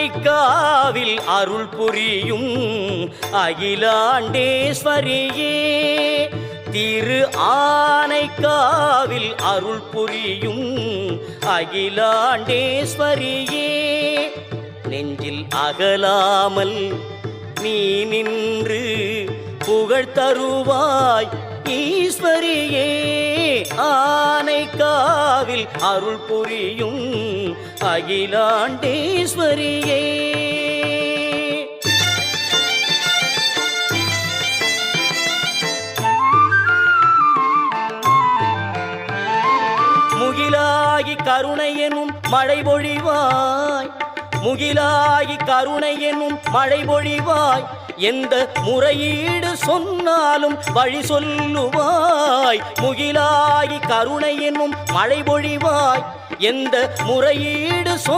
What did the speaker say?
ஆனைக்காவில் அருள் புரியும் அகிலாண்டேஸ்வரியே, திரு ஆனைக்காவில் அருள் புரியும் அகிலாண்டேஸ்வரியே, நெஞ்சில் அகலாமல் நீ நின்று புகழ் தருவாய் ஈஸ்வரியே, ஆனைக்காவில் அருள் புரியும் அகிலாண்டேஸ்வரியே. முகிலாகி கருணை எனும் மழை பொழிவாய், முகிலாகி கருணை எனும் மழை பொழிவாய், எந்த முறையீடு சொன்னாலும் வழி சொல்லுவாய். முகிலாகி கருணை எனும் மழை பொழிவாய், எந்த முறையீடு